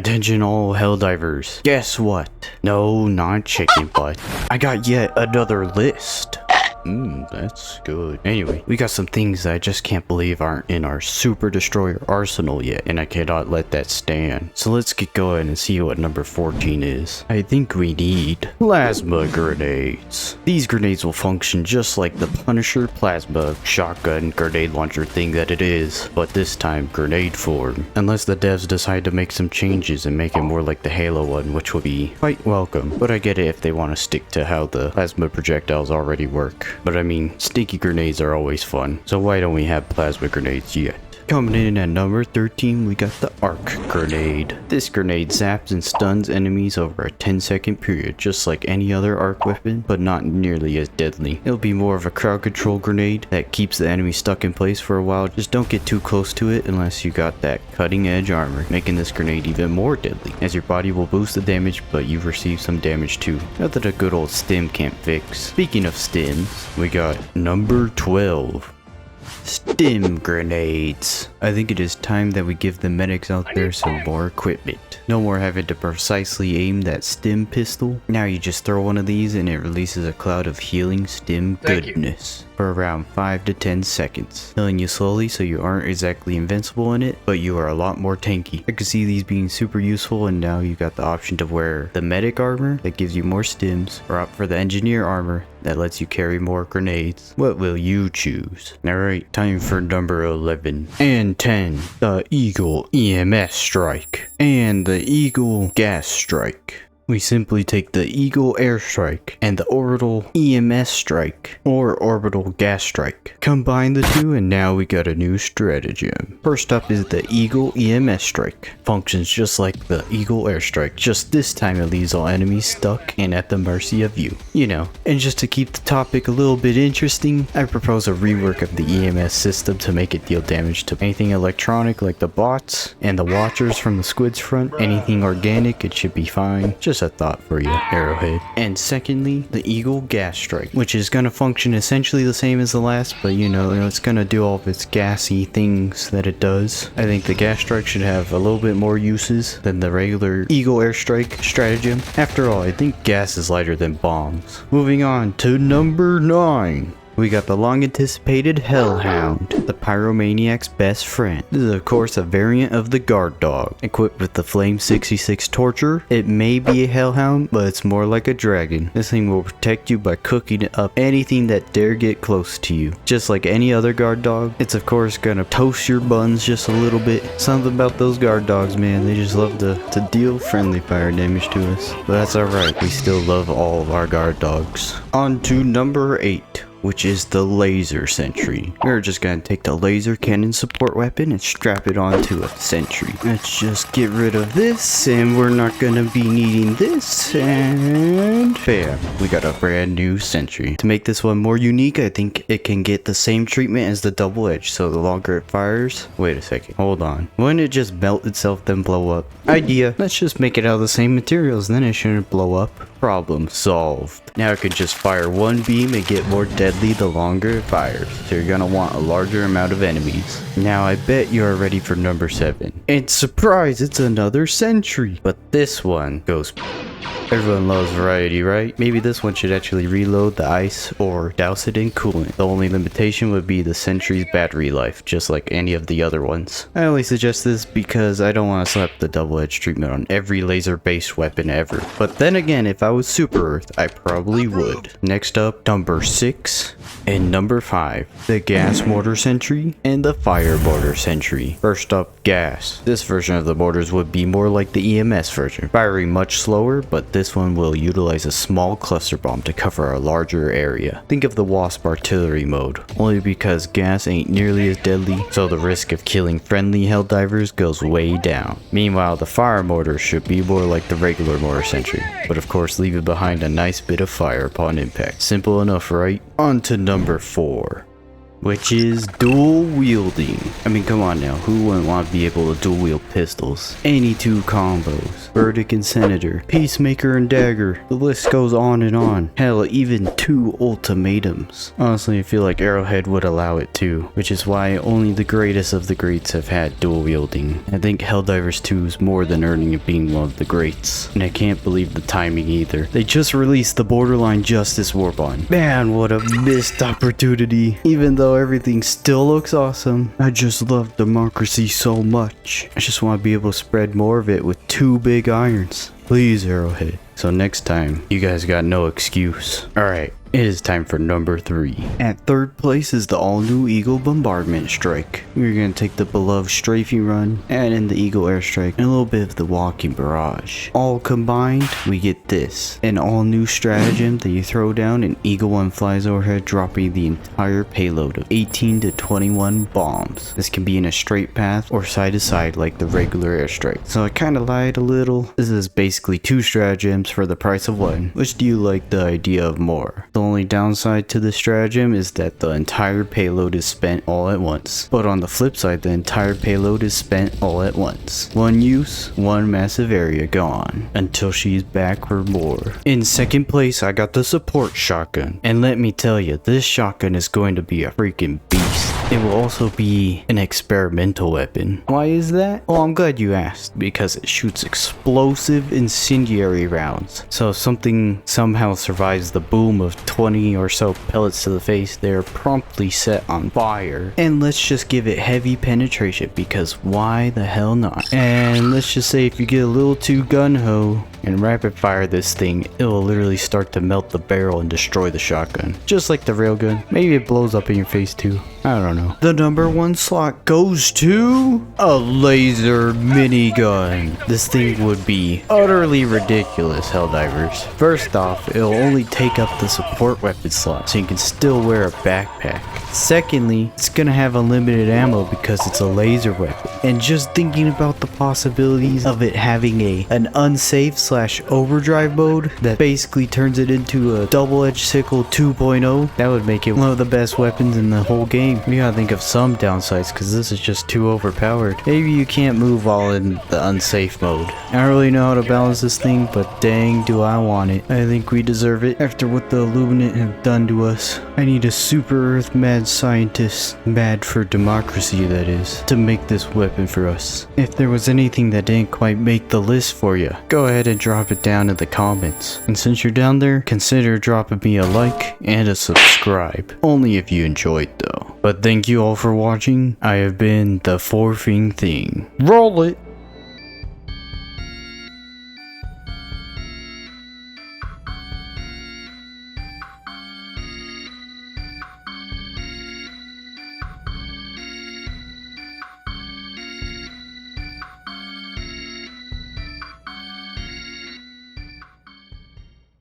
Attention all Helldivers. Guess what? No, not chicken butt. I got yet another list. That's good. Anyway, we got some things that I just can't believe aren't in our Super Destroyer arsenal yet, and I cannot let that stand. So let's get going and see what number 14 is. I think we need plasma grenades. These grenades will function just like the Punisher plasma shotgun grenade launcher thing that it is, but this time grenade form. Unless the devs decide to make some changes and make it more like the Halo one, which would be quite welcome. But I get it if they want to stick to how the plasma projectiles already work. But I mean, stinky grenades are always fun, so why don't we have plasma grenades yet? Coming in at number 13, we got the arc grenade. This grenade zaps and stuns enemies over a 10-second period, just like any other arc weapon, but not nearly as deadly. It'll be more of a crowd control grenade that keeps the enemy stuck in place for a while. Just don't get too close to it unless you got that cutting edge armor, making this grenade even more deadly, as your body will boost the damage, but you receive some damage too. Not that a good old stim can't fix. Speaking of stims, we got number 12. Stim grenades. I think it is time that we give the medics out there some more equipment. No more having to precisely aim that stim pistol. Now you just throw one of these and it releases a cloud of healing stim goodness for around 5 to 10 seconds, killing you slowly so you aren't exactly invincible in it, but you are a lot more tanky. I can see these being super useful, and now you got the option to wear the medic armor that gives you more stims, or opt for the engineer armor that lets you carry more grenades. What will you choose? Alright, time for number 11 and 10. The Eagle EMS Strike and the Eagle Gas Strike. We simply take the Eagle Airstrike and the Orbital EMS Strike, or Orbital Gas Strike. Combine the two and now we got a new stratagem. First up is the Eagle EMS Strike. Functions just like the Eagle Airstrike, just this time it leaves all enemies stuck and at the mercy of you. You know, and just to keep the topic a little bit interesting, I propose a rework of the EMS system to make it deal damage to anything electronic like the bots and the watchers from the squid's front. Anything organic, it should be fine. Just a thought for you, Arrowhead. And secondly, the Eagle Gas Strike, which is gonna function essentially the same as the last, but you know it's gonna do all of its gassy things that it does. I think the Gas Strike should have a little bit more uses than the regular Eagle Airstrike stratagem. After all, I think gas is lighter than bombs. Moving on to number 9. We got the long-anticipated Hellhound, the Pyromaniac's best friend. This is of course a variant of the Guard Dog. Equipped with the Flame 66 Torture, it may be a Hellhound, but it's more like a dragon. This thing will protect you by cooking up anything that dare get close to you. Just like any other Guard Dog, it's of course gonna toast your buns just a little bit. Something about those Guard Dogs, man, they just love to deal friendly fire damage to us. But that's alright, we still love all of our Guard Dogs. On to number 8. Which is the Laser Sentry. We're just gonna take the laser cannon support weapon and strap it onto a sentry. Let's just get rid of this, and we're not gonna be needing this, and bam, we got a brand new sentry. To make this one more unique, I think it can get the same treatment as the double edge, so the longer it fires. Wait a second, hold on. Wouldn't it just melt itself then blow up? Idea, let's just make it out of the same materials, then it shouldn't blow up. Problem solved. Now it can just fire one beam and get more deadly the longer it fires, so you're gonna want a larger amount of enemies. Now I bet you are ready for number 7. And surprise, it's another sentry, but this one goes. Everyone loves variety, right? Maybe this one should actually reload the ice or douse it in coolant. The only limitation would be the sentry's battery life, just like any of the other ones. I only suggest this because I don't want to slap the double-edged treatment on every laser-based weapon ever. But then again, if I was Super Earth, I probably would. Next up, number 6 and number 5. The Gas Mortar Sentry and the Fire Mortar Sentry. First up, gas. This version of the mortars would be more like the EMS version, firing much slower, but this one will utilize a small cluster bomb to cover a larger area. Think of the Wasp artillery mode, only because gas ain't nearly as deadly, so the risk of killing friendly Helldivers goes way down. Meanwhile, the fire mortar should be more like the regular mortar sentry, but of course leaving behind a nice bit of fire upon impact. Simple enough, right? On to number 4. which is dual wielding. I mean, come on now, who wouldn't want to be able to dual wield pistols? Any two combos, Verdict and Senator, Peacemaker and Dagger, the list goes on and on. Hell, even 2 ultimatums. Honestly, I feel like Arrowhead would allow it too, which is why only the greatest of the greats have had dual wielding. I think Helldivers 2 is more than earning of being one of the greats, and I can't believe the timing either. They just released the Borderline Justice Warbond. Man, what a missed opportunity. Even though everything still looks awesome, I just love democracy so much. I just want to be able to spread more of it with 2 big irons. Please, Arrowhead. So next time, you guys got no excuse. Alright. It is time for number 3. At 3rd place is the all-new Eagle Bombardment Strike. We're going to take the beloved strafing run, add in the Eagle Airstrike, and a little bit of the Walking Barrage. All combined, we get this. An all-new stratagem that you throw down and Eagle 1 flies overhead, dropping the entire payload of 18 to 21 bombs. This can be in a straight path or side to side like the regular airstrike. So I kind of lied a little. This is basically 2 stratagems for the price of 1. Which do you like the idea of more? The only downside to this stratagem is that the entire payload is spent all at once. But on the flip side, the entire payload is spent all at once. 1 use, 1 massive area gone. Until she's back for more. In 2nd place, I got the support shotgun. And let me tell you, this shotgun is going to be a freaking beast. It will also be an experimental weapon. Why is that? Well, I'm glad you asked, because it shoots explosive incendiary rounds. So if something somehow survives the boom of 20 or so pellets to the face, they are promptly set on fire. And let's just give it heavy penetration, because why the hell not? And let's just say if you get a little too gung-ho and rapid fire this thing, it will literally start to melt the barrel and destroy the shotgun. Just like the railgun. Maybe it blows up in your face too. I don't know. The number 1 slot goes to a laser minigun. This thing would be utterly ridiculous, Helldivers. First off, it'll only take up the support weapon slot, so you can still wear a backpack. Secondly, it's gonna have unlimited ammo because it's a laser weapon. And just thinking about the possibilities of it having an unsafe / overdrive mode that basically turns it into a double-edged sickle 2.0, that would make it one of the best weapons in the whole game. We gotta think of some downsides because this is just too overpowered. Maybe you can't move all in the unsafe mode. I don't really know how to balance this thing, but dang do I want it. I think we deserve it after what the Illuminate have done to us. I need a super Earth mad scientist, mad for democracy that is, to make this weapon for us. If there was anything that didn't quite make the list for you, go ahead and drop it down in the comments. And since you're down there, consider dropping me a like and a subscribe. Only if you enjoyed though. But thank you all for watching. I have been the FourFingThing. Roll it!